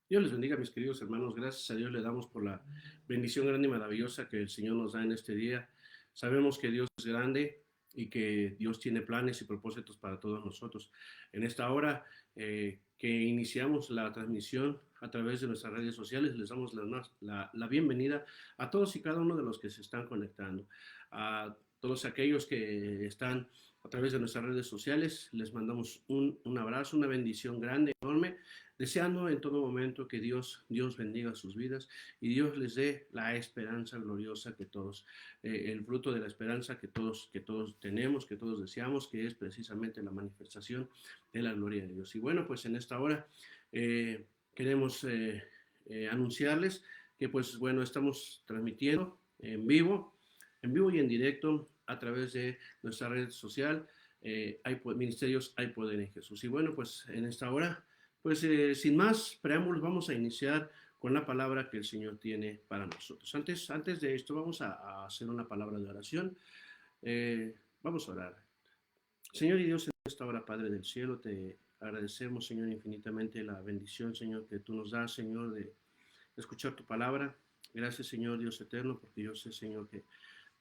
Dios les bendiga, mis queridos hermanos. Gracias a Dios le damos por la bendición grande y maravillosa que el Señor nos da en este día. Sabemos que Dios es grande y que Dios tiene planes y propósitos para todos nosotros. En esta hora que iniciamos la transmisión a través de nuestras redes sociales, les damos la bienvenida a todos y cada uno de los que se están conectando. A todos aquellos que están a través de nuestras redes sociales, les mandamos un abrazo, una bendición grande, enorme, deseando en todo momento que Dios bendiga sus vidas y Dios les dé la esperanza gloriosa que todos, el fruto de la esperanza que todos tenemos, que todos deseamos, que es precisamente la manifestación de la gloria de Dios. Y bueno, pues en esta hora queremos anunciarles que pues bueno, estamos transmitiendo en vivo y en directo a través de nuestra red social. Ministerios, hay poder en Jesús. Y bueno, pues en esta hora pues sin más preámbulos, vamos a iniciar con la palabra que el Señor tiene para nosotros. Antes de esto, vamos a hacer una palabra de oración. Vamos a orar. Señor y Dios, en esta hora, Padre del cielo, te agradecemos, Señor, infinitamente la bendición, Señor, que tú nos das, Señor, de escuchar tu palabra. Gracias, Señor Dios eterno, porque yo sé, Señor, que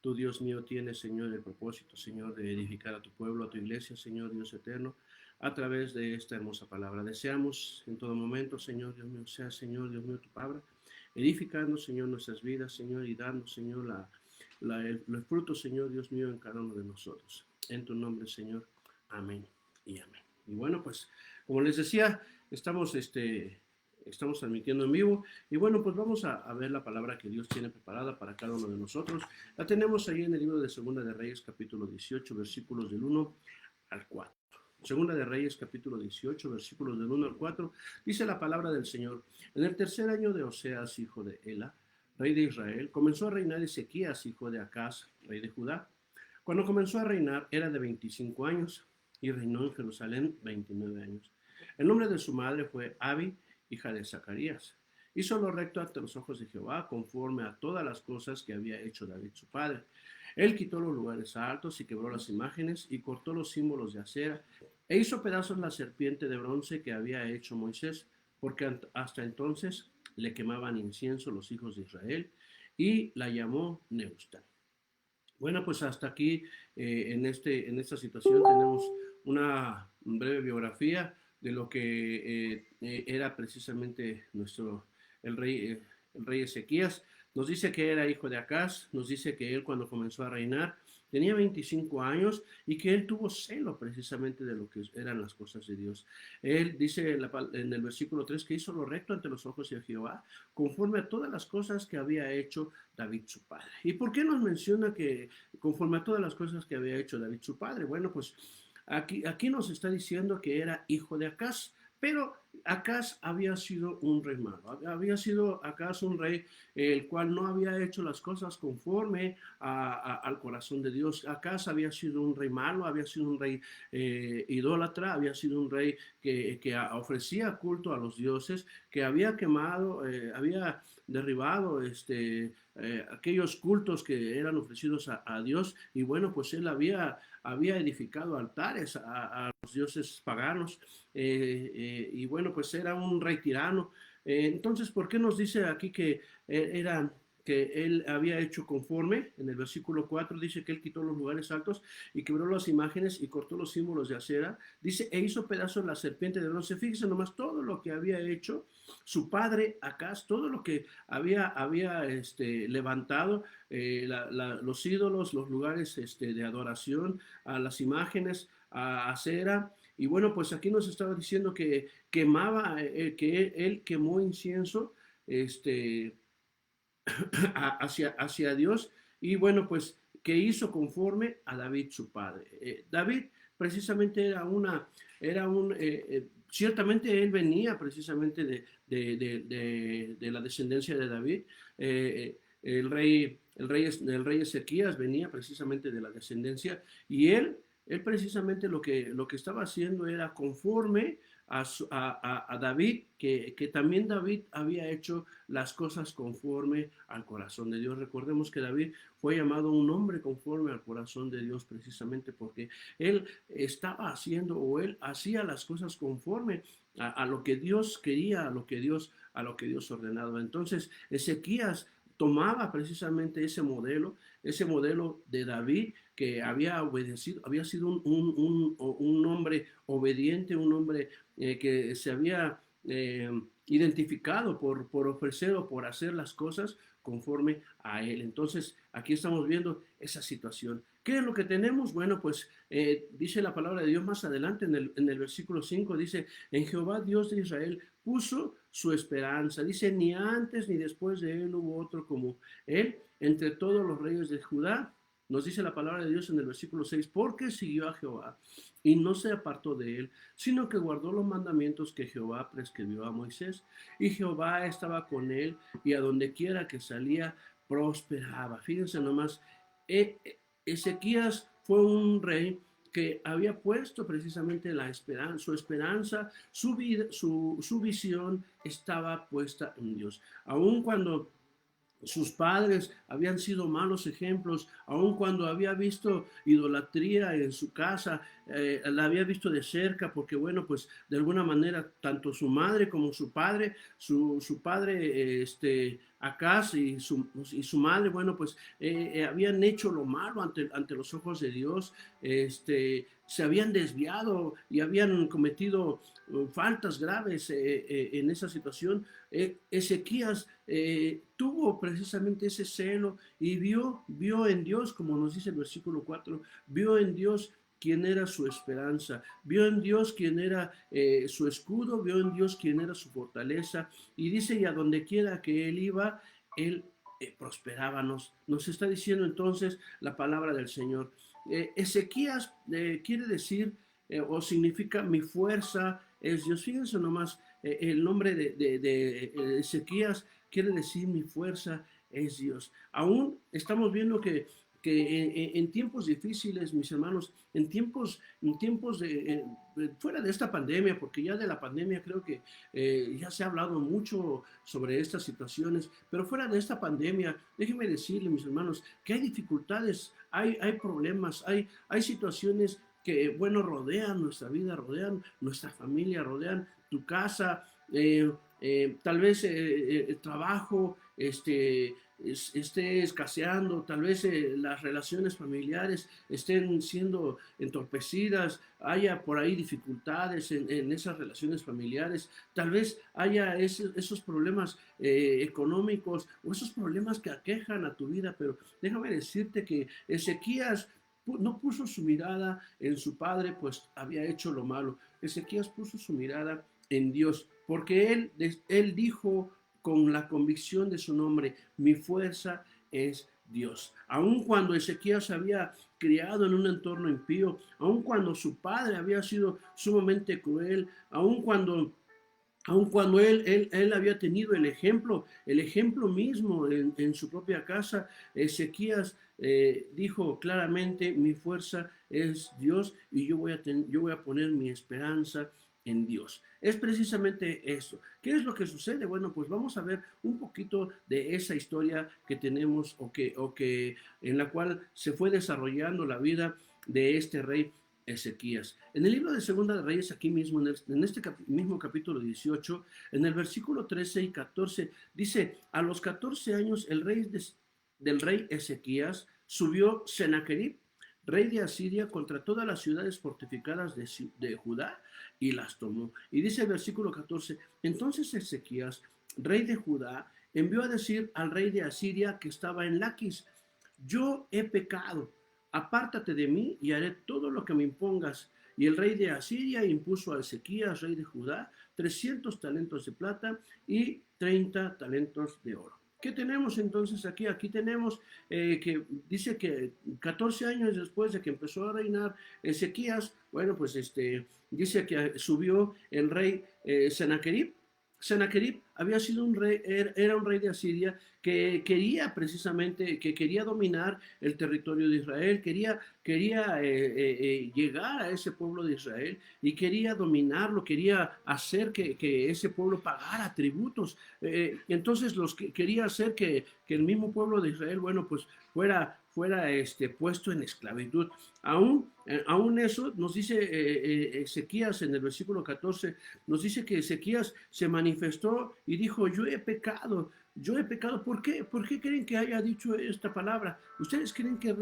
tú, Dios mío, tienes, Señor, el propósito, Señor, de edificar a tu pueblo, a tu iglesia, Señor Dios eterno, a través de esta hermosa palabra. Deseamos en todo momento, Señor Dios mío, sea, Señor Dios mío, tu palabra, edificando, Señor, nuestras vidas, Señor, y dando, Señor, los frutos, Señor Dios mío, en cada uno de nosotros. En tu nombre, Señor. Amén y amén. Y bueno, pues, como les decía, estamos transmitiendo en vivo. Y bueno, pues vamos a ver la palabra que Dios tiene preparada para cada uno de nosotros. La tenemos ahí en el libro de Segunda de Reyes, capítulo 18, versículos del 1 al 4. Segunda de Reyes, capítulo 18, versículos del 1 al 4, dice la palabra del Señor. En el tercer año de Oseas, hijo de Ela, rey de Israel, comenzó a reinar Ezequías, hijo de Acaz, rey de Judá. Cuando comenzó a reinar era de 25 años y reinó en Jerusalén 29 años. El nombre de su madre fue Abi, hija de Zacarías. Hizo lo recto ante los ojos de Jehová, conforme a todas las cosas que había hecho David su padre. Él quitó los lugares altos y quebró las imágenes y cortó los símbolos de acera e hizo pedazos la serpiente de bronce que había hecho Moisés, porque hasta entonces le quemaban incienso los hijos de Israel, y la llamó Nehushtan. Bueno, pues hasta aquí en esta situación tenemos una breve biografía de lo que era precisamente el rey Ezequías. Nos dice que era hijo de Acaz, nos dice que él cuando comenzó a reinar tenía 25 años y que él tuvo celo precisamente de lo que eran las cosas de Dios. Él dice en el versículo 3 que hizo lo recto ante los ojos de Jehová, conforme a todas las cosas que había hecho David su padre. ¿Y por qué nos menciona que conforme a todas las cosas que había hecho David su padre? Bueno, pues aquí nos está diciendo que era hijo de Acaz, pero Acaz había sido un rey malo, había sido Acaz un rey el cual no había hecho las cosas conforme al corazón de Dios. Acaz había sido un rey malo, había sido un rey idólatra, había sido un rey que ofrecía culto a los dioses, que había quemado, había derribado aquellos cultos que eran ofrecidos a Dios, y bueno, pues él había edificado altares a los dioses paganos, y bueno, pues era un rey tirano. Entonces, ¿por qué nos dice aquí que él había hecho conforme? En el versículo 4 dice que él quitó los lugares altos y quebró las imágenes y cortó los símbolos de acera. Dice, e hizo pedazos la serpiente de bronce. Fíjese nomás todo lo que había hecho su padre Acaz, todo lo que había levantado, los ídolos, los lugares de adoración, a las imágenes, a acera. Y bueno, pues aquí nos estaba diciendo que quemaba, que él quemó incienso hacia Dios, y bueno, pues que hizo conforme a David su padre. David precisamente ciertamente él venía precisamente de la descendencia de David. El rey Ezequías venía precisamente de la descendencia, y él precisamente lo que estaba haciendo era conforme a David, que también David había hecho las cosas conforme al corazón de Dios. Recordemos que David fue llamado un hombre conforme al corazón de Dios precisamente porque él estaba haciendo, o él hacía las cosas conforme a lo que Dios quería, a lo que Dios a lo que Dios ordenaba. Entonces, Ezequías tomaba precisamente ese modelo de David que había obedecido, había sido un hombre obediente, un hombre que se había identificado por ofrecer o por hacer las cosas conforme a él. Entonces, aquí estamos viendo esa situación. ¿Qué es lo que tenemos? Bueno, pues dice la palabra de Dios más adelante en el versículo 5, dice, en Jehová Dios de Israel puso su esperanza. Dice, ni antes ni después de él hubo otro como él entre todos los reyes de Judá. Nos dice la palabra de Dios en el versículo 6, porque siguió a Jehová y no se apartó de él, sino que guardó los mandamientos que Jehová prescribió a Moisés. Y Jehová estaba con él y a donde quiera que salía, prosperaba. Fíjense nomás, Ezequías fue un rey que había puesto precisamente su esperanza, su vida, su visión estaba puesta en Dios. Aun cuando sus padres habían sido malos ejemplos, aun cuando había visto idolatría en su casa, la había visto de cerca, porque bueno, pues de alguna manera, tanto su madre como su padre, su padre, Acaz y su madre, bueno, pues habían hecho lo malo ante los ojos de Dios, se habían desviado y habían cometido faltas graves en esa situación. Ezequías tuvo precisamente ese celo y vio en Dios, como nos dice el versículo 4, vio en Dios quien era su esperanza, vio en Dios quien era su escudo, vio en Dios quien era su fortaleza, y dice, y a donde quiera que él iba, él prosperaba. Nos está diciendo entonces la palabra del Señor. Ezequías quiere decir o significa mi fuerza es Dios. Fíjense nomás, el nombre de Ezequías quiere decir mi fuerza es Dios. Aún estamos viendo que en tiempos difíciles, mis hermanos, en tiempos fuera de esta pandemia, porque ya de la pandemia creo que ya se ha hablado mucho sobre estas situaciones, pero fuera de esta pandemia, déjenme decirle, mis hermanos, que hay dificultades, hay problemas, hay situaciones que, bueno, rodean nuestra vida, rodean nuestra familia, rodean tu casa, tal vez el trabajo, esté escaseando, tal vez las relaciones familiares estén siendo entorpecidas, haya por ahí dificultades en esas relaciones familiares, tal vez haya esos problemas económicos o esos problemas que aquejan a tu vida, pero déjame decirte que Ezequías no puso su mirada en su padre, pues había hecho lo malo. Ezequías puso su mirada en Dios, porque él dijo con la convicción de su nombre, mi fuerza es Dios. Aun cuando Ezequías había criado en un entorno impío, aun cuando su padre había sido sumamente cruel, aun cuando él había tenido el ejemplo mismo en su propia casa, Ezequías dijo claramente, mi fuerza es Dios y yo voy a poner mi esperanza en Dios. Es precisamente eso. ¿Qué es lo que sucede? Bueno, pues vamos a ver un poquito de esa historia que tenemos o que en la cual se fue desarrollando la vida de este rey Ezequías. En el libro de Segunda de Reyes, aquí mismo, en este mismo capítulo 18, en el versículo 13 y 14, dice, a los 14 años del rey Ezequías subió Sennacherib, rey de Asiria, contra todas las ciudades fortificadas de Judá y las tomó. Y dice el versículo 14, entonces Ezequías, rey de Judá, envió a decir al rey de Asiria que estaba en Laquis, yo he pecado, apártate de mí y haré todo lo que me impongas. Y el rey de Asiria impuso a Ezequías, rey de Judá, 300 talentos de plata y 30 talentos de oro. ¿Qué tenemos entonces aquí? Aquí tenemos que dice que 14 años después de que empezó a reinar Ezequías, bueno, pues dice que subió el rey Sennacherib. Sennacherib había sido un rey, era un rey de Asiria que quería dominar el territorio de Israel, quería llegar a ese pueblo de Israel y quería dominarlo, quería hacer que ese pueblo pagara tributos. Entonces quería hacer que el mismo pueblo de Israel, bueno, pues fuera puesto en esclavitud. Aún eso nos dice Ezequías en el versículo 14, nos dice que Ezequías se manifestó y dijo, yo he pecado. Yo he pecado. ¿Por qué? ¿Por qué creen que haya dicho esta palabra? ¿Ustedes creen que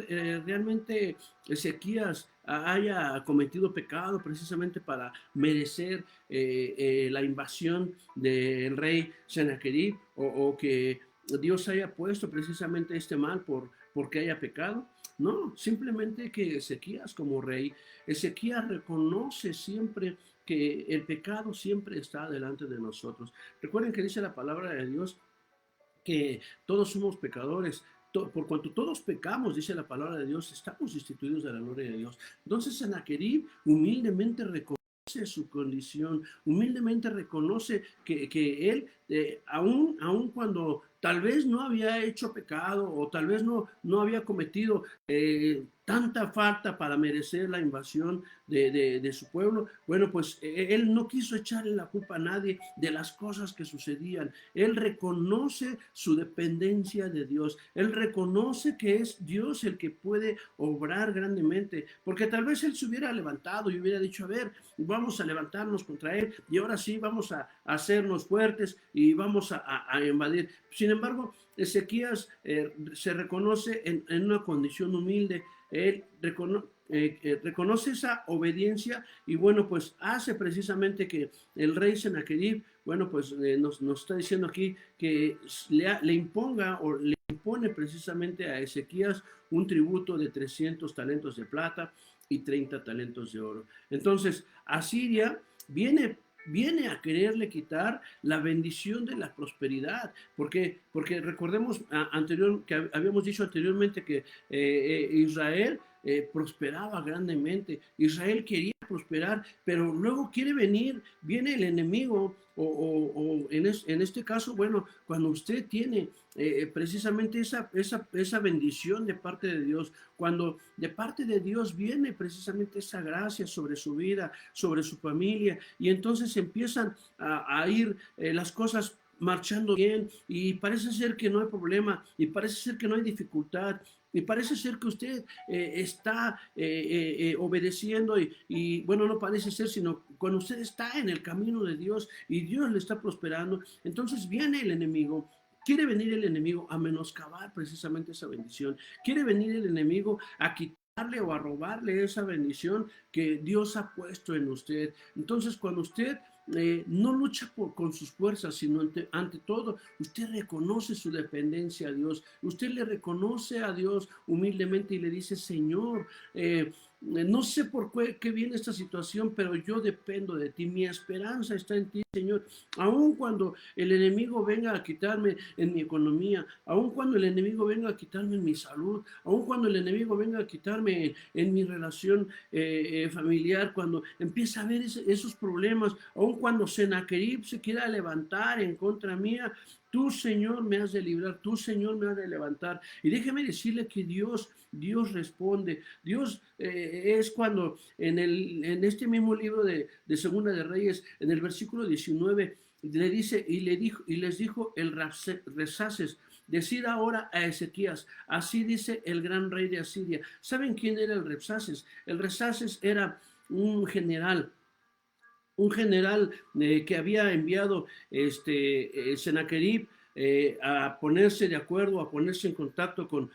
realmente Ezequías haya cometido pecado precisamente para merecer la invasión del rey Sennacherib o que Dios haya puesto precisamente este mal porque haya pecado? No, simplemente que Ezequías como rey, Ezequías reconoce siempre que el pecado siempre está delante de nosotros. Recuerden que dice la palabra de Dios que todos somos pecadores. Por cuanto todos pecamos, dice la palabra de Dios, estamos destituidos de la gloria de Dios. Entonces Sennacherib humildemente reconoce su condición, humildemente reconoce que él, aun cuando tal vez no había hecho pecado o tal vez no había cometido tanta falta para merecer la invasión de su pueblo, bueno, pues él no quiso echarle la culpa a nadie de las cosas que sucedían. Él reconoce su dependencia de Dios. Él reconoce que es Dios el que puede obrar grandemente, porque tal vez él se hubiera levantado y hubiera dicho, a ver, vamos a levantarnos contra él y ahora sí vamos a hacernos fuertes y vamos a invadir. Sin embargo, Ezequías se reconoce en una condición humilde. Él reconoce esa obediencia y bueno, pues hace precisamente que el rey Sennacherib, bueno, pues nos está diciendo aquí que le imponga o le impone precisamente a Ezequías un tributo de 300 talentos de plata y 30 talentos de oro. Entonces, Asiria viene a quererle quitar la bendición de la prosperidad. ¿Por qué? Porque recordemos que habíamos dicho anteriormente que Israel prosperaba grandemente. Israel quería prosperar, pero luego viene el enemigo, o en este caso, bueno, cuando usted tiene precisamente esa bendición de parte de Dios, cuando de parte de Dios viene precisamente esa gracia sobre su vida, sobre su familia, y entonces empiezan a ir las cosas marchando bien y parece ser que no hay problema y parece ser que no hay dificultad y parece ser que usted está obedeciendo bueno, no parece ser, sino cuando usted está en el camino de Dios y Dios le está prosperando, entonces viene el enemigo. Quiere venir el enemigo a menoscabar precisamente esa bendición. Quiere venir el enemigo a quitarle o a robarle esa bendición que Dios ha puesto en usted. Entonces, cuando usted no lucha con sus fuerzas, sino ante todo, usted reconoce su dependencia a Dios, usted le reconoce a Dios humildemente y le dice, Señor, no sé por qué viene esta situación, pero yo dependo de ti, mi esperanza está en ti, Señor. Aun cuando el enemigo venga a quitarme en mi economía, aun cuando el enemigo venga a quitarme en mi salud, aun cuando el enemigo venga a quitarme en mi relación familiar, cuando empieza a haber esos problemas, aun cuando Sennacherib se quiera levantar en contra mía, tú, Señor, me has de librar, tú, Señor, me has de levantar. Y déjeme decirle que Dios responde. Dios es cuando en este mismo libro de Segunda de Reyes, en el versículo 19, le dice y les dijo el Rabsaces, decid ahora a Ezequías, así dice el gran rey de Asiria. ¿Saben quién era el Rabsaces? El Rabsaces era un general que había enviado Sennacherib a ponerse de acuerdo, a ponerse en contacto con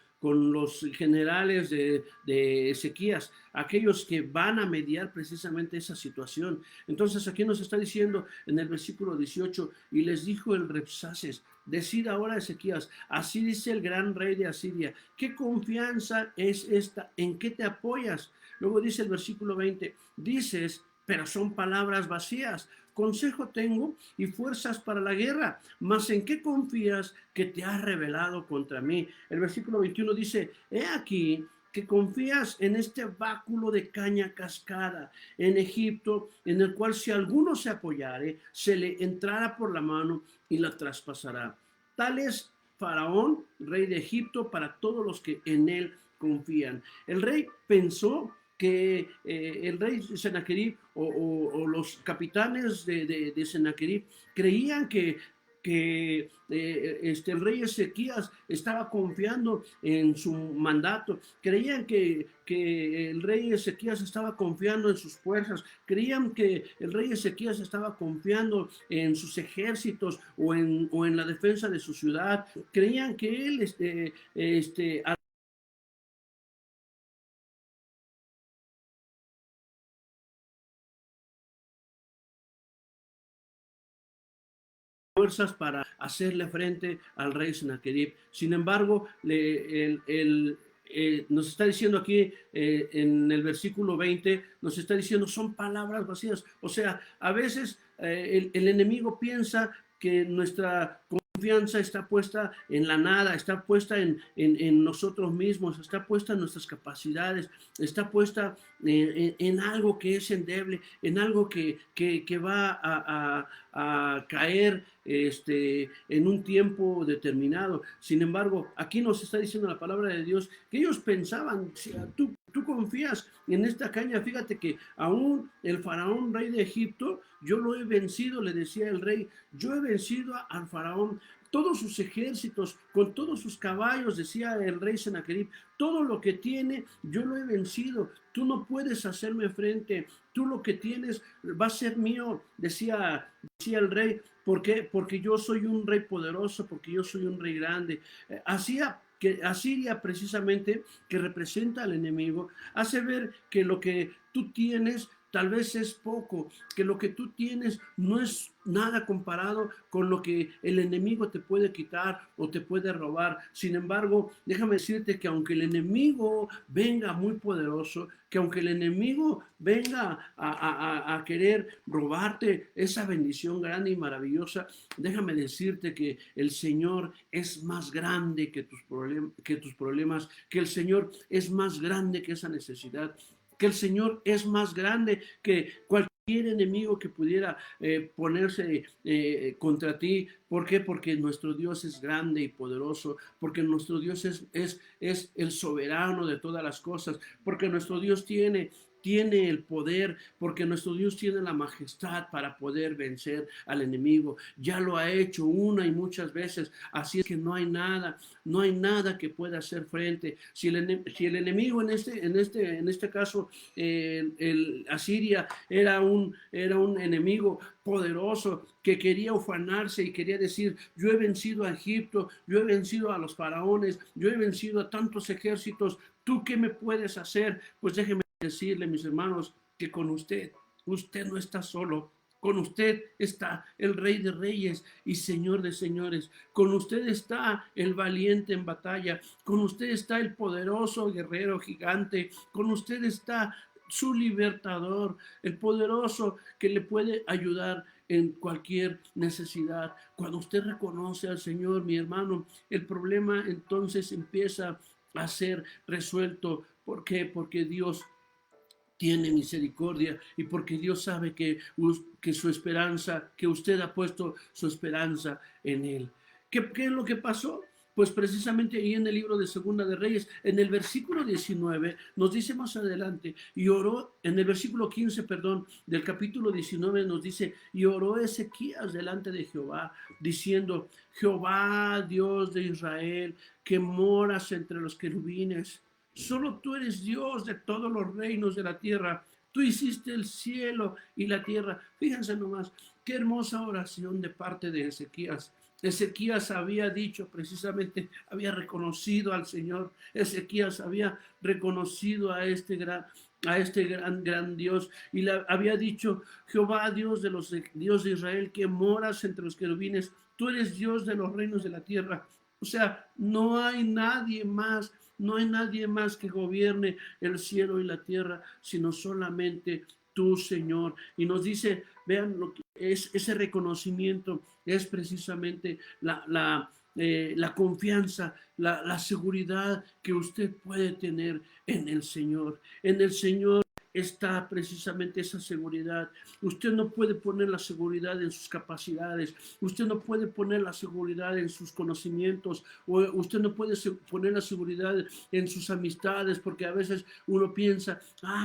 los generales de Ezequías, aquellos que van a mediar precisamente esa situación. Entonces aquí nos está diciendo en el versículo 18, y les dijo el Rabsaces, decid ahora Ezequías, así dice el gran rey de Asiria, ¿qué confianza es esta? ¿En qué te apoyas? Luego dice el versículo 20, dices, pero son palabras vacías. Consejo tengo y fuerzas para la guerra, mas ¿en qué confías que te has rebelado contra mí? El versículo 21 dice, he aquí que confías en este báculo de caña cascada en Egipto, en el cual si alguno se apoyare, se le entrará por la mano y la traspasará. Tal es Faraón, rey de Egipto, para todos los que en él confían. El rey pensó que el rey Sennacherib o los capitanes de Sennacherib creían que que el rey Ezequías estaba confiando en su mandato, creían que el rey Ezequías estaba confiando en sus fuerzas, creían que el rey Ezequías estaba confiando en sus ejércitos o en la defensa de su ciudad, creían que él fuerzas para hacerle frente al rey Sennacherib. Sin embargo, nos está diciendo aquí en el versículo 20, nos está diciendo son palabras vacías. O sea, a veces el enemigo piensa que nuestra confianza está puesta en la nada, está puesta en nosotros mismos, está puesta en nuestras capacidades, está puesta en algo que es endeble, en algo que va a caer en un tiempo determinado. Sin embargo, aquí nos está diciendo la palabra de Dios que ellos pensaban, si tú confías en esta caña, fíjate que aún el faraón rey de Egipto, yo lo he vencido, le decía el rey, yo he vencido al faraón, todos sus ejércitos, con todos sus caballos, decía el rey Sennacherib, todo lo que tiene, yo lo he vencido, tú no puedes hacerme frente, tú lo que tienes va a ser mío, decía el rey. ¿Por qué? Porque yo soy un rey poderoso, porque yo soy un rey grande. Hacía que Asiria precisamente, que representa al enemigo, hace ver que lo que tú tienes tal vez es poco, que lo que tú tienes no es nada comparado con lo que el enemigo te puede quitar o te puede robar. Sin embargo, déjame decirte que aunque el enemigo venga muy poderoso, que aunque el enemigo venga a querer robarte esa bendición grande y maravillosa, déjame decirte que el Señor es más grande que tus problemas, que el Señor es más grande que esa necesidad, que el Señor es más grande que cualquier enemigo que pudiera ponerse contra ti. ¿Por qué? Porque nuestro Dios es grande y poderoso, porque nuestro Dios es el soberano de todas las cosas, porque nuestro Dios tiene el poder, porque nuestro Dios tiene la majestad para poder vencer al enemigo. Ya lo ha hecho una y muchas veces, así es que no hay nada que pueda hacer frente. Si el enemigo en este caso, el Asiria era un enemigo poderoso que quería ufanarse y quería decir, yo he vencido a Egipto, yo he vencido a los faraones, yo he vencido a tantos ejércitos, ¿tú qué me puedes hacer? Pues déjeme decirle, mis hermanos, que con usted no está solo. Con usted está el Rey de Reyes y Señor de Señores. Con usted está el valiente en batalla. Con usted está el poderoso guerrero gigante. Con usted está su libertador, el poderoso que le puede ayudar en cualquier necesidad. Cuando usted reconoce al Señor, mi hermano, el problema entonces empieza a ser resuelto. ¿Por qué? Porque Dios tiene misericordia y porque Dios sabe que su esperanza, que usted ha puesto su esperanza en Él. ¿Qué es lo que pasó? Pues precisamente ahí en el libro de Segunda de Reyes, en el versículo 19, nos dice más adelante, y oró, en el versículo 15, perdón, del capítulo 19 nos dice, y oró Ezequías delante de Jehová, diciendo, Jehová, Dios de Israel, que moras entre los querubines, solo tú eres Dios de todos los reinos de la tierra. Tú hiciste el cielo y la tierra. Fíjense nomás, qué hermosa oración de parte de Ezequías. Ezequías había dicho precisamente, había reconocido al Señor. Ezequías había reconocido a este gran Dios y le había dicho, Jehová, Dios de Israel, que moras entre los querubines, tú eres Dios de los reinos de la tierra. O sea, no hay nadie más, no hay nadie más que gobierne el cielo y la tierra, sino solamente tú, Señor. Y nos dice, vean lo que es ese reconocimiento, es precisamente la confianza, la seguridad que usted puede tener en el Señor está precisamente esa seguridad. Usted no puede poner la seguridad en sus capacidades, usted no puede poner la seguridad en sus conocimientos, o usted no puede poner la seguridad en sus amistades, porque a veces uno piensa,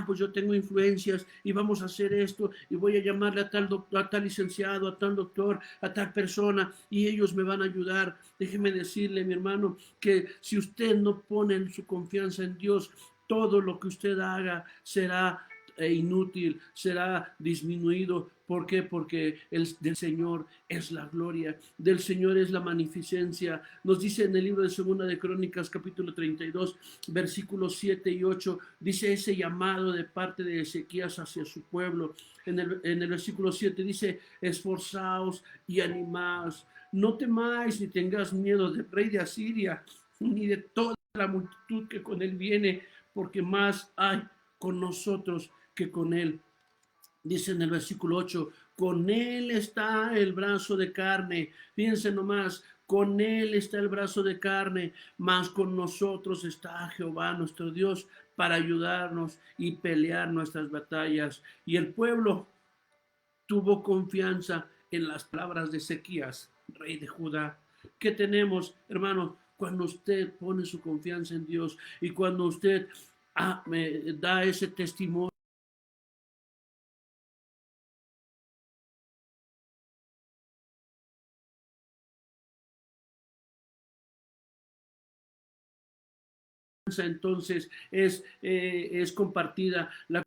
pues yo tengo influencias y vamos a hacer esto y voy a llamarle a tal doctor, a tal licenciado, a tal doctor, a tal persona y ellos me van a ayudar. Déjeme decirle, mi hermano, que si usted no pone su confianza en Dios, todo lo que usted haga será inútil, será disminuido. ¿Por qué? Porque del Señor es la gloria, del Señor es la magnificencia. Nos dice en el libro de Segunda de Crónicas, capítulo 32, versículos 7 y 8, dice ese llamado de parte de Ezequías hacia su pueblo. En el versículo 7 dice, esforzaos y animaos, no temáis ni tengáis miedo del rey de Asiria, ni de toda la multitud que con él viene, porque más hay con nosotros que con él. Dice en el versículo 8, con él está el brazo de carne. Fíjense nomás, con él está el brazo de carne, mas con nosotros está Jehová nuestro Dios para ayudarnos y pelear nuestras batallas. Y el pueblo tuvo confianza en las palabras de Ezequías, rey de Judá. ¿Qué tenemos, hermanos? Cuando usted pone su confianza en Dios y cuando usted me da ese testimonio entonces es compartida. La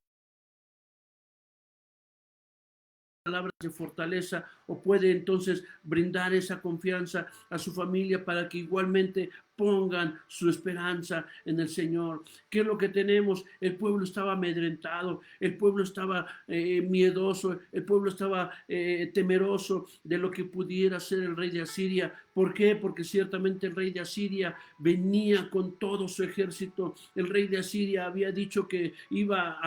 palabras de fortaleza o puede entonces brindar esa confianza a su familia para que igualmente pongan su esperanza en el Señor. ¿Qué es lo que tenemos? El pueblo estaba amedrentado, el pueblo estaba miedoso, el pueblo estaba temeroso de lo que pudiera ser el rey de Asiria. ¿Por qué? Porque ciertamente el rey de Asiria venía con todo su ejército. El rey de Asiria había dicho que iba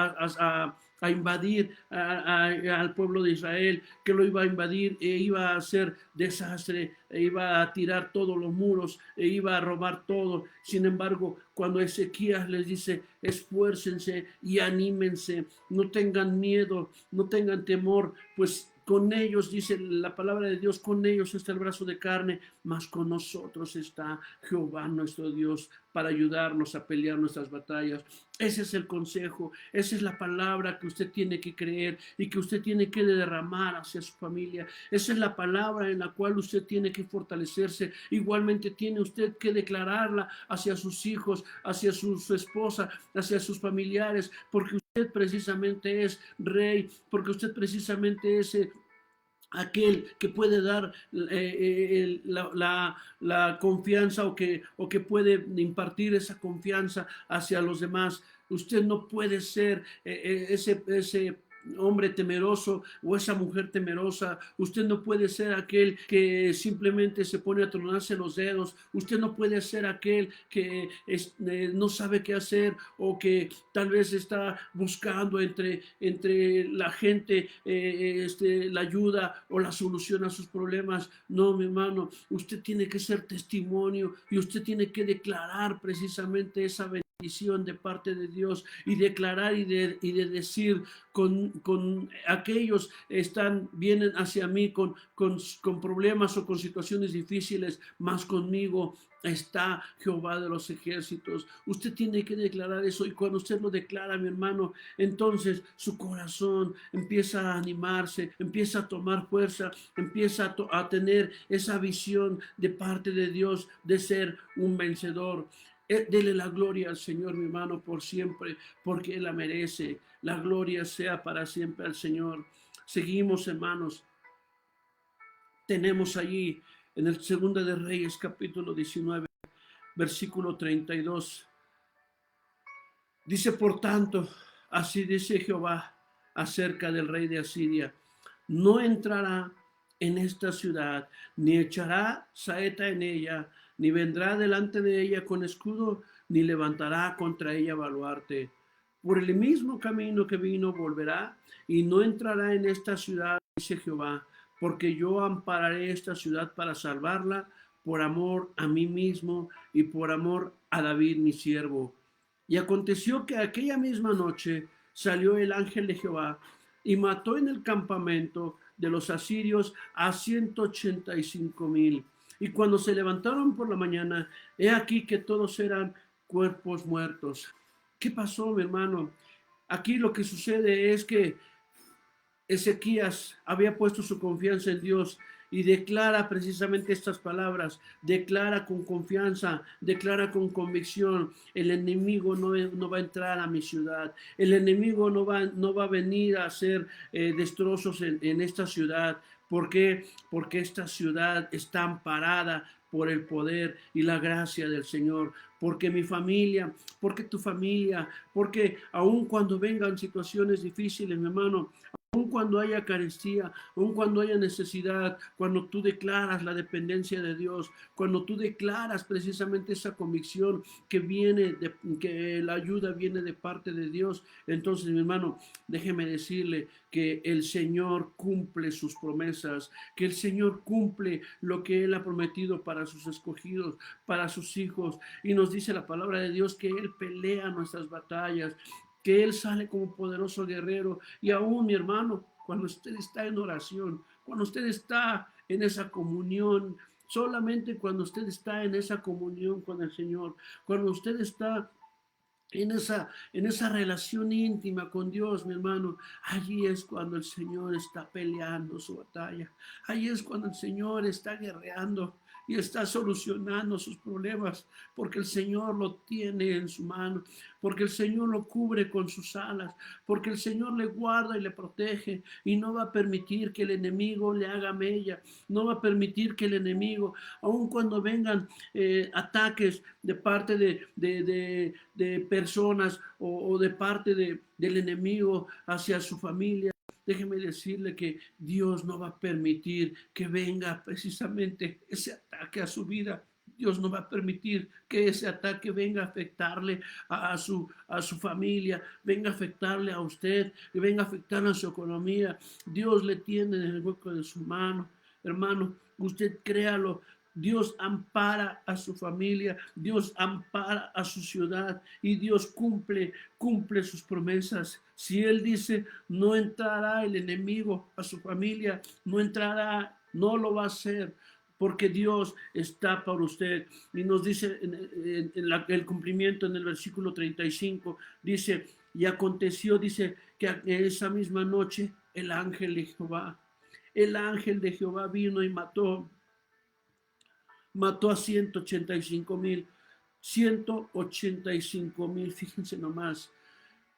a invadir al pueblo de Israel, que lo iba a invadir e iba a hacer desastre, e iba a tirar todos los muros, e iba a robar todo. Sin embargo, cuando Ezequías les dice, esfuércense y anímense, no tengan miedo, no tengan temor, pues con ellos, dice la palabra de Dios, con ellos está el brazo de carne, mas con nosotros está Jehová nuestro Dios para ayudarnos a pelear nuestras batallas. Ese es el consejo, esa es la palabra que usted tiene que creer y que usted tiene que derramar hacia su familia. Esa es la palabra en la cual usted tiene que fortalecerse. Igualmente tiene usted que declararla hacia sus hijos, hacia su esposa, hacia sus familiares, porque usted precisamente es rey, porque usted precisamente es aquel que puede dar la confianza o que puede impartir esa confianza hacia los demás. Usted no puede ser ese hombre temeroso o esa mujer temerosa. Usted no puede ser aquel que simplemente se pone a tronarse los dedos. Usted no puede ser aquel que no sabe qué hacer o que tal vez está buscando entre la gente la ayuda o la solución a sus problemas. No, mi hermano, usted tiene que ser testimonio y usted tiene que declarar precisamente esa bendición de parte de Dios y declarar y de decir con aquellos vienen hacia mí con problemas o con situaciones difíciles, más conmigo está Jehová de los ejércitos. Usted tiene que declarar eso y cuando usted lo declara, mi hermano, entonces su corazón empieza a animarse, empieza a tomar fuerza, empieza a tener esa visión de parte de Dios de ser un vencedor. Dele la gloria al Señor, mi hermano, por siempre, porque Él la merece. La gloria sea para siempre al Señor. Seguimos, hermanos. Tenemos allí en el Segunda de Reyes, capítulo 19, versículo 32. Dice, por tanto, así dice Jehová acerca del rey de Asiria, no entrará en esta ciudad, ni echará saeta en ella, ni vendrá delante de ella con escudo, ni levantará contra ella baluarte. Por el mismo camino que vino volverá, y no entrará en esta ciudad, dice Jehová, porque yo ampararé esta ciudad para salvarla, por amor a mí mismo y por amor a David mi siervo. Y aconteció que aquella misma noche salió el ángel de Jehová y mató en el campamento de los asirios a 185,000. Y cuando se levantaron por la mañana, he aquí que todos eran cuerpos muertos. ¿Qué pasó, mi hermano? Aquí lo que sucede es que Ezequías había puesto su confianza en Dios y declara precisamente estas palabras, declara con confianza, declara con convicción: el enemigo no va a entrar a mi ciudad, el enemigo no va a venir a hacer destrozos en esta ciudad. ¿Por qué? Porque esta ciudad está amparada por el poder y la gracia del Señor. Porque mi familia, porque tu familia, porque aun cuando vengan situaciones difíciles, mi hermano, aun cuando haya carestía, aun cuando haya necesidad, cuando tú declaras la dependencia de Dios, cuando tú declaras precisamente esa convicción que la ayuda viene de parte de Dios, entonces, mi hermano, déjeme decirle que el Señor cumple sus promesas, que el Señor cumple lo que Él ha prometido para sus escogidos, para sus hijos. Y nos dice la palabra de Dios que Él pelea nuestras batallas, que Él sale como poderoso guerrero. Y aún, mi hermano, cuando usted está en oración, cuando usted está en esa comunión, solamente cuando usted está en esa comunión con el Señor, cuando usted está en esa relación íntima con Dios, mi hermano, allí es cuando el Señor está peleando su batalla. Allí es cuando el Señor está guerreando y está solucionando sus problemas, porque el Señor lo tiene en su mano, porque el Señor lo cubre con sus alas, porque el Señor le guarda y le protege y no va a permitir que el enemigo le haga mella, no va a permitir que el enemigo, aun cuando vengan ataques de parte de personas o de parte del enemigo hacia su familia, déjeme decirle que Dios no va a permitir que venga precisamente ese ataque a su vida. Dios no va a permitir que ese ataque venga a afectarle a su familia, venga a afectarle a usted, que venga a afectarle a su economía. Dios le tiene en el hueco de su mano. Hermano, usted créalo, Dios ampara a su familia, Dios ampara a su ciudad y Dios cumple sus promesas. Si Él dice, no entrará el enemigo a su familia, no entrará, no lo va a hacer, porque Dios está por usted. Y nos dice el cumplimiento en el versículo 35, dice, y aconteció, dice, que esa misma noche el ángel de Jehová vino y mató a 185,000. 185,000, fíjense nomás.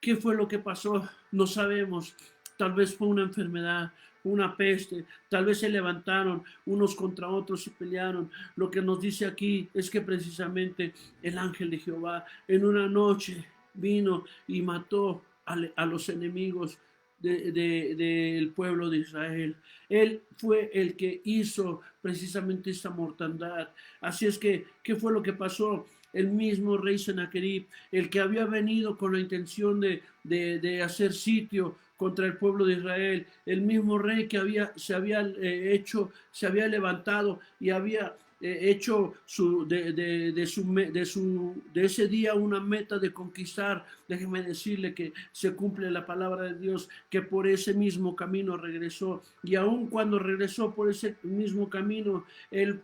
¿Qué fue lo que pasó? No sabemos. Tal vez fue una enfermedad, una peste. Tal vez se levantaron unos contra otros y pelearon. Lo que nos dice aquí es que precisamente el ángel de Jehová en una noche vino y mató a los enemigos del pueblo de Israel. Él fue el que hizo precisamente esta mortandad. Así es que, ¿qué fue lo que pasó? El mismo rey Sennacherib, el que había venido con la intención de hacer sitio contra el pueblo de Israel, el mismo rey que se había levantado y había hecho de ese día una meta de conquistar. Déjeme decirle que se cumple la palabra de Dios, que por ese mismo camino regresó, y aun cuando regresó por ese mismo camino, él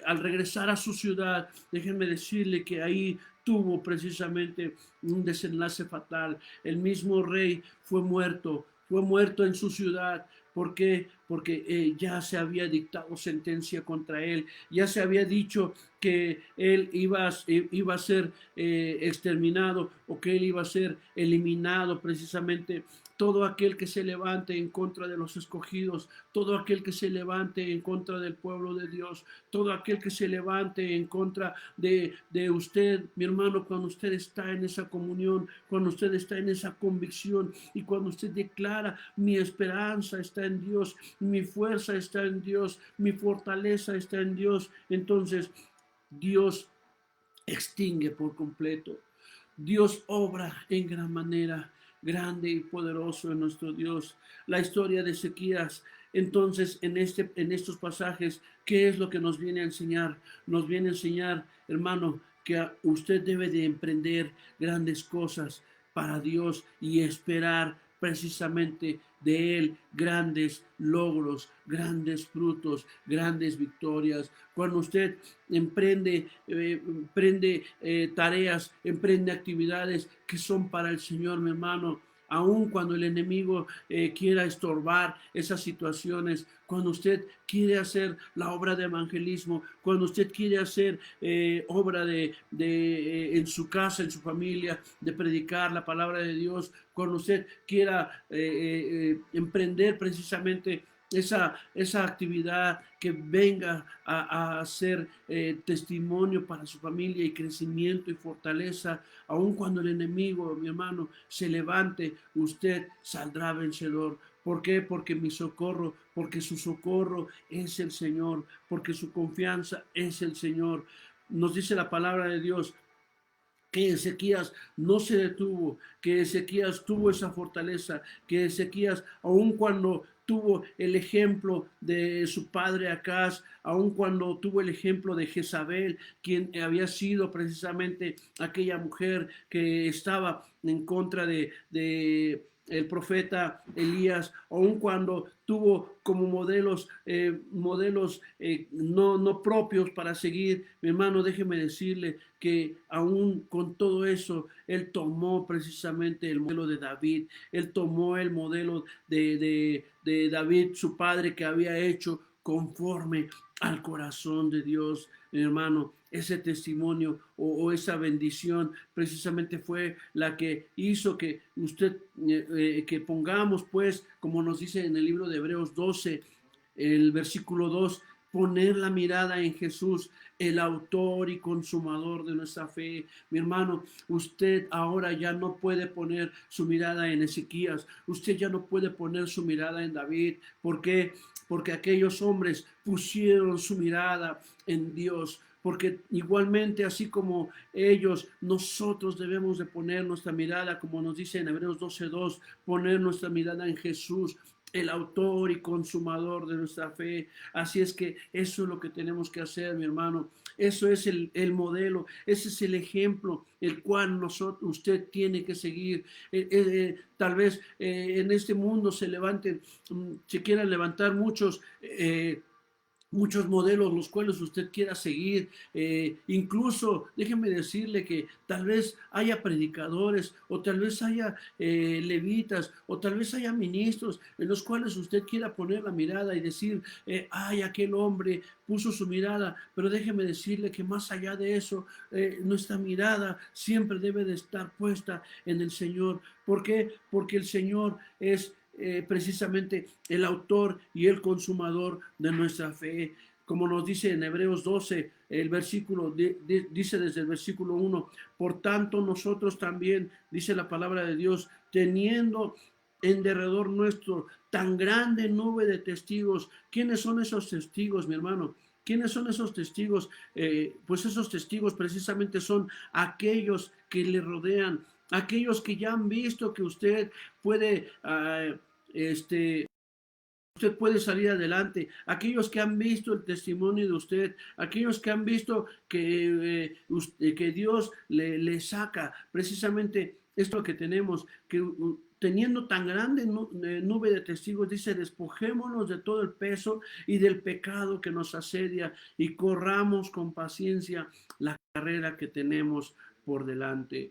al regresar a su ciudad, déjenme decirle que ahí tuvo precisamente un desenlace fatal. El mismo rey fue muerto en su ciudad. ¿Por qué? Porque ya se había dictado sentencia contra él, ya se había dicho que él iba a ser exterminado, o que él iba a ser eliminado precisamente. Todo aquel que se levante en contra de los escogidos, todo aquel que se levante en contra del pueblo de Dios, todo aquel que se levante en contra de usted, mi hermano, cuando usted está en esa comunión, cuando usted está en esa convicción y cuando usted declara, mi esperanza está en Dios, mi fuerza está en Dios, mi fortaleza está en Dios, entonces Dios extingue por completo. Dios obra en gran manera. Grande y poderoso en nuestro Dios. La historia de Ezequías, entonces, en estos pasajes, ¿qué es lo que nos viene a enseñar? Nos viene a enseñar, hermano, que usted debe de emprender grandes cosas. para Dios y esperar precisamente de Él grandes logros, grandes frutos, grandes victorias. Cuando usted emprende tareas, emprende actividades que son para el Señor, mi hermano, aun cuando el enemigo quiera estorbar esas situaciones, cuando usted quiere hacer la obra de evangelismo, cuando usted quiere hacer obra en su casa, en su familia, de predicar la palabra de Dios, cuando usted quiera emprender precisamente esa actividad que venga a ser testimonio para su familia y crecimiento y fortaleza, aun cuando el enemigo, mi hermano, se levante, usted saldrá vencedor. ¿Por qué? Porque mi socorro, porque su socorro es el Señor, porque su confianza es el Señor. Nos dice la palabra de Dios que Ezequías no se detuvo, que Ezequías tuvo esa fortaleza, que Ezequías, aun cuando tuvo el ejemplo de su padre Acaz, aun cuando tuvo el ejemplo de Jezabel, quien había sido precisamente aquella mujer que estaba en contra de el profeta Elías, aun cuando tuvo como modelos no propios para seguir, mi hermano, déjeme decirle que aún con todo eso, él tomó precisamente el modelo de David, él tomó el modelo de David, su padre, que había hecho conforme al corazón de Dios, mi hermano. Ese testimonio o esa bendición precisamente fue la que hizo que que pongamos, pues, como nos dice en el libro de Hebreos 12, el versículo 2, poner la mirada en Jesús, el autor y consumador de nuestra fe. Mi hermano, usted ahora ya no puede poner su mirada en Ezequías, usted ya no puede poner su mirada en David. ¿Por qué? Porque aquellos hombres pusieron su mirada en Dios. Porque igualmente, así como ellos, nosotros debemos de poner nuestra mirada, como nos dice en Hebreos 12:2, poner nuestra mirada en Jesús, el autor y consumador de nuestra fe. Así es que eso es lo que tenemos que hacer, mi hermano. Eso es el modelo, ese es el ejemplo, el cual usted tiene que seguir. Tal vez en este mundo se quieran levantar muchos modelos los cuales usted quiera seguir. Incluso déjeme decirle que tal vez haya predicadores o tal vez haya levitas o tal vez haya ministros en los cuales usted quiera poner la mirada y decir, ay, aquel hombre puso su mirada, pero déjeme decirle que más allá de eso, nuestra mirada siempre debe de estar puesta en el Señor. ¿Por qué? Porque el Señor es precisamente el autor y el consumador de nuestra fe. Como nos dice en Hebreos 12, el versículo dice desde el versículo 1, por tanto nosotros también, dice la palabra de Dios, teniendo en derredor nuestro tan grande nube de testigos. ¿Quiénes son esos testigos, mi hermano? ¿Quiénes son esos testigos? Pues esos testigos precisamente son aquellos que le rodean, aquellos que ya han visto que puede, uh, este, usted puede salir adelante, aquellos que han visto el testimonio de usted, aquellos que han visto que Dios le saca precisamente esto que tenemos, que teniendo tan grande nube de testigos, dice, despojémonos de todo el peso y del pecado que nos asedia y corramos con paciencia la carrera que tenemos por delante.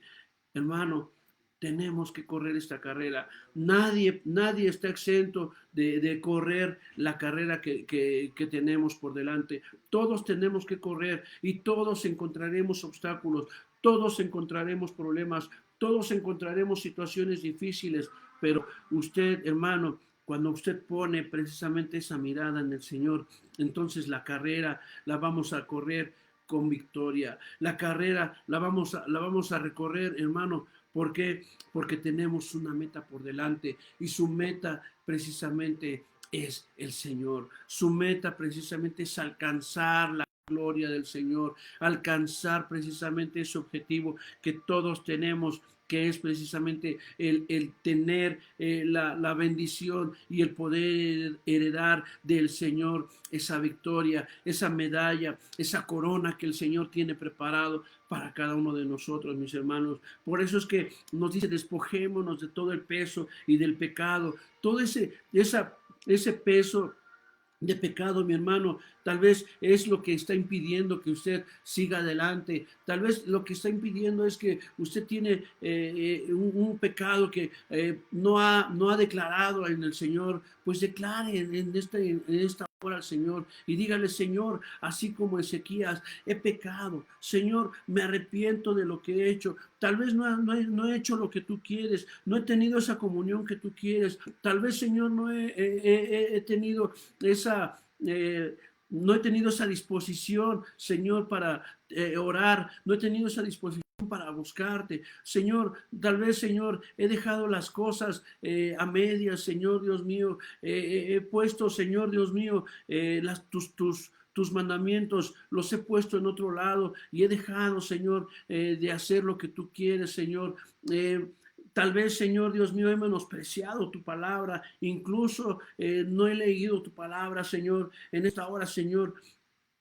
Hermano, tenemos que correr esta carrera. Nadie está exento de correr la carrera que tenemos por delante. Todos tenemos que correr y todos encontraremos obstáculos, todos encontraremos problemas, todos encontraremos situaciones difíciles, pero usted, hermano, cuando usted pone precisamente esa mirada en el Señor, entonces la carrera la vamos a correr con victoria. La carrera la vamos a recorrer, hermano. ¿Por qué? Porque tenemos una meta por delante y su meta precisamente es el Señor. Su meta precisamente es alcanzar la gloria del Señor, alcanzar precisamente ese objetivo que todos tenemos, que es precisamente el tener la bendición y el poder heredar del Señor esa victoria, esa medalla, esa corona que el Señor tiene preparado para cada uno de nosotros, mis hermanos. Por eso es que nos dice, despojémonos de todo el peso y del pecado, todo ese peso de pecado, mi hermano, tal vez es lo que está impidiendo que usted siga adelante. Tal vez lo que está impidiendo es que usted tiene un pecado que no ha declarado en el Señor. Pues declare en esta hora al Señor y dígale: Señor, así como Ezequías, he pecado. Señor, me arrepiento de lo que he hecho. Tal vez no he hecho lo que tú quieres, no he tenido esa comunión que tú quieres. Tal vez, Señor, no he tenido esa... no he tenido esa disposición, Señor, para orar. No he tenido esa disposición para buscarte. Señor, tal vez, Señor, he dejado las cosas a medias, Señor Dios mío. He puesto, Señor Dios mío, tus mandamientos los he puesto en otro lado y he dejado, Señor, de hacer lo que tú quieres, Señor. Tal vez, Señor Dios mío, he menospreciado tu palabra, incluso no he leído tu palabra, Señor. En esta hora, Señor,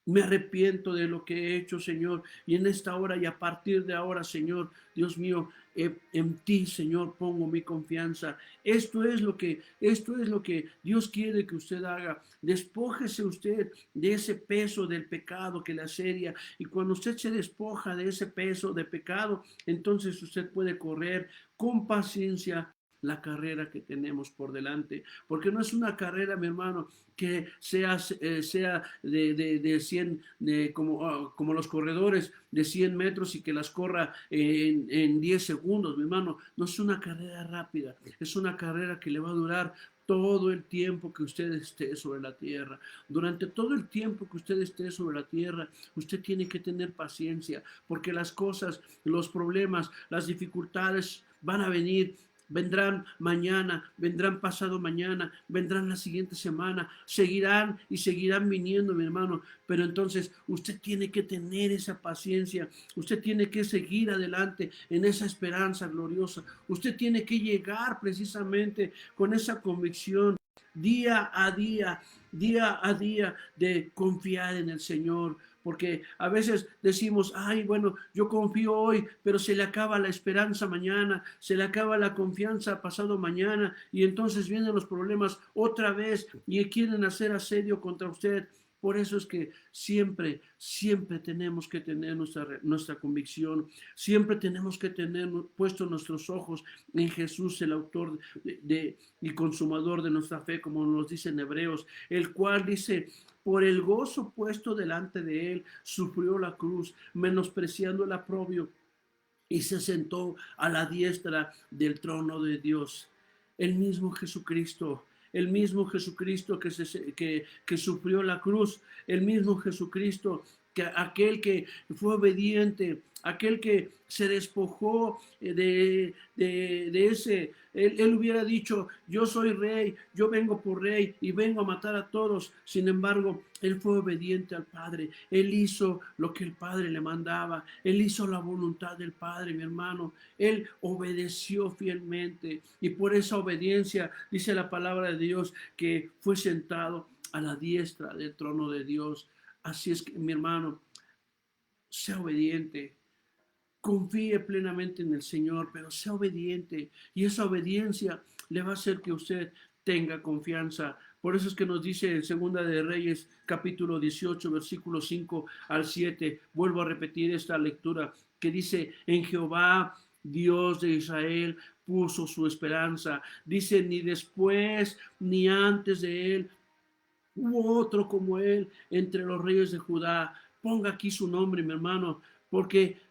me arrepiento de lo que he hecho, Señor, y en esta hora y a partir de ahora, Señor, Dios mío, en ti, Señor, pongo mi confianza. Esto es lo que Dios quiere que usted haga. Despójese usted de ese peso del pecado que le asedia, y cuando usted se despoja de ese peso de pecado, entonces usted puede correr con paciencia la carrera que tenemos por delante, porque no es una carrera, mi hermano, que sea de 100, como los corredores de 100 metros y que las corra en 10 segundos, mi hermano. No es una carrera rápida, es una carrera que le va a durar todo el tiempo que usted esté sobre la tierra. Durante todo el tiempo que usted esté sobre la tierra, usted tiene que tener paciencia, porque las cosas, los problemas, las dificultades van a venir. Vendrán mañana, vendrán pasado mañana, vendrán la siguiente semana, seguirán y seguirán viniendo, mi hermano. Pero entonces usted tiene que tener esa paciencia, usted tiene que seguir adelante en esa esperanza gloriosa. Usted tiene que llegar precisamente con esa convicción día a día de confiar en el Señor. Porque a veces decimos: ay, bueno, yo confío hoy, pero se le acaba la esperanza mañana, se le acaba la confianza pasado mañana, y entonces vienen los problemas otra vez y quieren hacer asedio contra usted. Por eso es que siempre tenemos que tener nuestra convicción, siempre tenemos que tener puestos nuestros ojos en Jesús, el autor y consumador de nuestra fe, como nos dice en Hebreos, el cual dice: por el gozo puesto delante de él, sufrió la cruz, menospreciando el oprobio, y se sentó a la diestra del trono de Dios. El mismo Jesucristo que sufrió la cruz, el mismo Jesucristo, aquel que fue obediente, aquel que se despojó de ese. Él hubiera dicho: yo soy rey, yo vengo por rey y vengo a matar a todos. Sin embargo, él fue obediente al Padre. Él hizo lo que el Padre le mandaba. Él hizo la voluntad del Padre, mi hermano. Él obedeció fielmente, y por esa obediencia dice la palabra de Dios que fue sentado a la diestra del trono de Dios. Así es que, mi hermano, sea obediente. Confíe plenamente en el Señor, pero sea obediente, y esa obediencia le va a hacer que usted tenga confianza. Por eso es que nos dice en Segunda de Reyes, capítulo 18, versículos 5 al 7, vuelvo a repetir esta lectura, que dice: en Jehová, Dios de Israel, puso su esperanza. Dice: ni después ni antes de él hubo otro como él entre los reyes de Judá. Ponga aquí su nombre, mi hermano, porque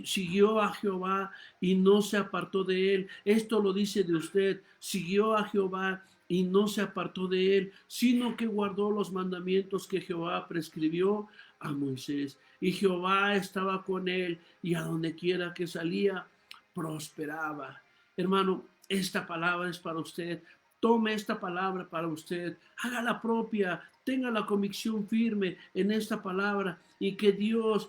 siguió a Jehová y no se apartó de él. Esto lo dice de usted: siguió a Jehová y no se apartó de él, sino que guardó los mandamientos que Jehová prescribió a Moisés. Y Jehová estaba con él, y a donde quiera que salía, prosperaba. Hermano, esta palabra es para usted. Tome esta palabra para usted, hágala propia, Tenga la convicción firme en esta palabra y que Dios,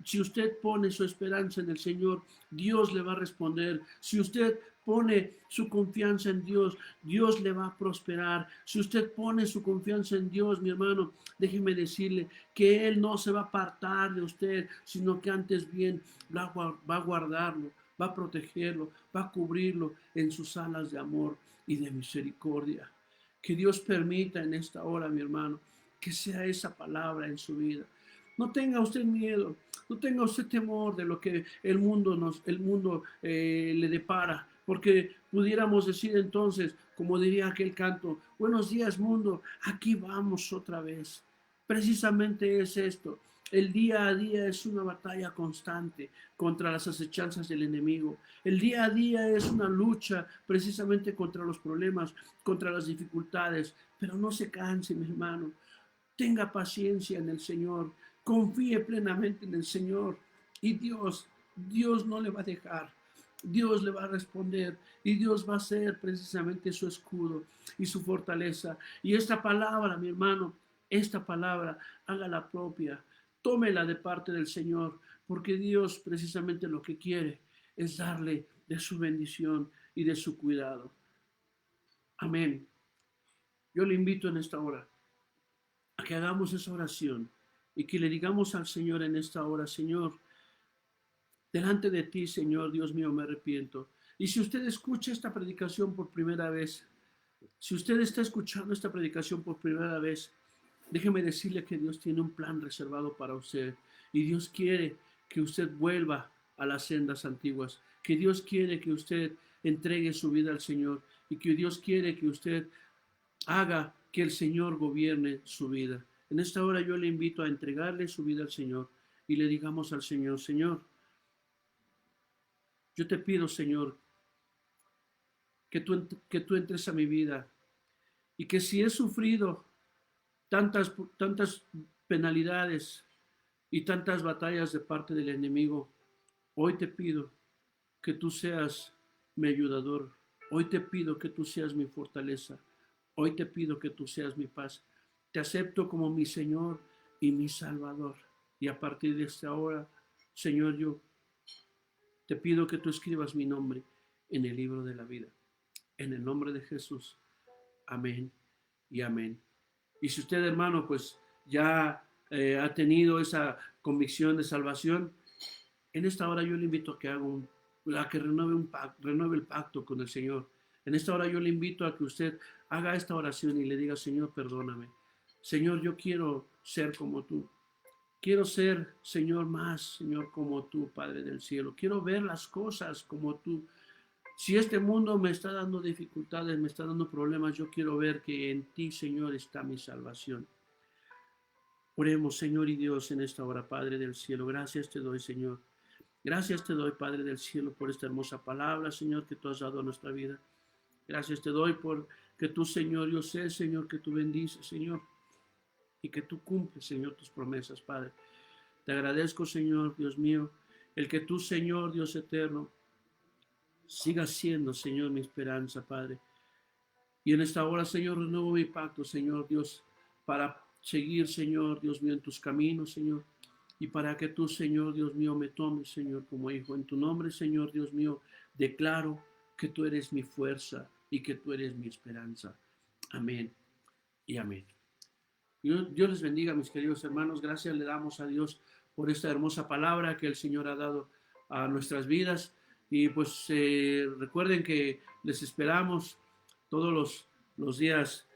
si usted pone su esperanza en el Señor, Dios le va a responder. Si usted pone su confianza en Dios, Dios le va a prosperar. Si usted pone su confianza en Dios, mi hermano, déjeme decirle que Él no se va a apartar de usted, sino que antes bien va a guardarlo, va a protegerlo, va a cubrirlo en sus alas de amor y de misericordia. Que Dios permita en esta hora, mi hermano, que sea esa palabra en su vida. No tenga usted miedo, no tenga usted temor de lo que el mundo le depara, porque pudiéramos decir entonces, como diría aquel canto, buenos días mundo, aquí vamos otra vez. Precisamente es esto. El día a día es una batalla constante contra las acechanzas del enemigo. El día a día es una lucha precisamente contra los problemas, contra las dificultades. Pero no se canse, mi hermano. Tenga paciencia en el Señor. Confíe plenamente en el Señor. Y Dios no le va a dejar. Dios le va a responder y Dios va a ser precisamente su escudo y su fortaleza. Y esta palabra, mi hermano, esta palabra, hágala propia. Tómela de parte del Señor, porque Dios precisamente lo que quiere es darle de su bendición y de su cuidado. Amén. Yo le invito en esta hora a que hagamos esa oración y que le digamos al Señor en esta hora, Señor, delante de ti, Señor, Dios mío, me arrepiento. Y si usted escucha esta predicación por primera vez, si usted está escuchando esta predicación por primera vez, déjeme decirle que Dios tiene un plan reservado para usted y Dios quiere que usted vuelva a las sendas antiguas, que Dios quiere que usted entregue su vida al Señor y que Dios quiere que usted haga que el Señor gobierne su vida. En esta hora yo le invito a entregarle su vida al Señor y le digamos al Señor, Señor, yo te pido, Señor, que tú entres a mi vida y que si he sufrido tantas penalidades y tantas batallas de parte del enemigo, hoy te pido que tú seas mi ayudador. Hoy te pido que tú seas mi fortaleza. Hoy te pido que tú seas mi paz. Te acepto como mi Señor y mi Salvador. Y a partir de esta hora, Señor, yo te pido que tú escribas mi nombre en el libro de la vida. En el nombre de Jesús. Amén y amén. Y si usted, hermano, pues ya ha tenido esa convicción de salvación, en esta hora yo le invito a que renueve el pacto con el Señor. En esta hora yo le invito a que usted haga esta oración y le diga, Señor, perdóname. Señor, yo quiero ser como tú. Quiero ser, Señor, más, Señor, como tú, Padre del cielo. Quiero ver las cosas como tú. Si este mundo me está dando dificultades, me está dando problemas, yo quiero ver que en ti, Señor, está mi salvación. Oremos, Señor y Dios, en esta hora, Padre del cielo. Gracias te doy, Señor. Gracias te doy, Padre del cielo, por esta hermosa palabra, Señor, que tú has dado a nuestra vida. Gracias te doy por que tú, Señor, yo sé, Señor, que tú bendices, Señor, y que tú cumples, Señor, tus promesas, Padre. Te agradezco, Señor, Dios mío, el que tú, Señor, Dios eterno, sigas siendo, Señor, mi esperanza, Padre. Y en esta hora, Señor, renuevo mi pacto, Señor, Dios, para seguir, Señor, Dios mío, en tus caminos, Señor. Y para que tú, Señor, Dios mío, me tomes, Señor, como hijo. En tu nombre, Señor, Dios mío, declaro que tú eres mi fuerza y que tú eres mi esperanza. Amén y amén. Dios les bendiga, mis queridos hermanos. Gracias le damos a Dios por esta hermosa palabra que el Señor ha dado a nuestras vidas. Y pues recuerden que les esperamos todos los días,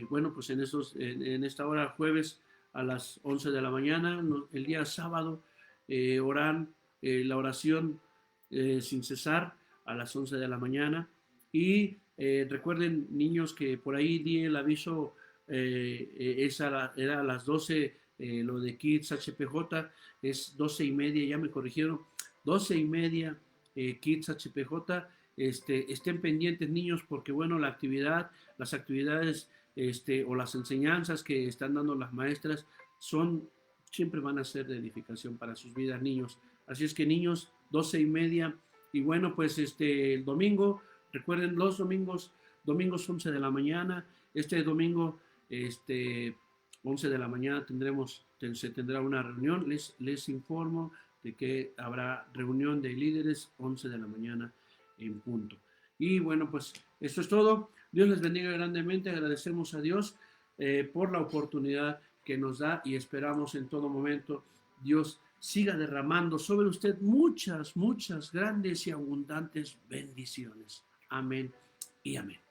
bueno, pues en esta hora jueves a las 11 de la mañana, el día sábado oran la oración sin cesar a las 11 de la mañana. Y recuerden, niños, que por ahí di el aviso, era a las 12, lo de Kids HPJ, es 12:30, ya me corrigieron, 12:30, Kids HPJ. Estén pendientes, niños, porque bueno, las actividades o las enseñanzas que están dando las maestras siempre van a ser de edificación para sus vidas, niños. Así es que, niños, 12:30. Y bueno, pues el domingo, recuerden, los domingos 11 de la mañana. Este domingo 11 de la mañana se tendrá una reunión. Les informo de que habrá reunión de líderes 11 de la mañana en punto. Y bueno, pues eso es todo. Dios les bendiga grandemente. Agradecemos a Dios por la oportunidad que nos da y esperamos en todo momento Dios siga derramando sobre usted muchas, muchas grandes y abundantes bendiciones. Amén y amén.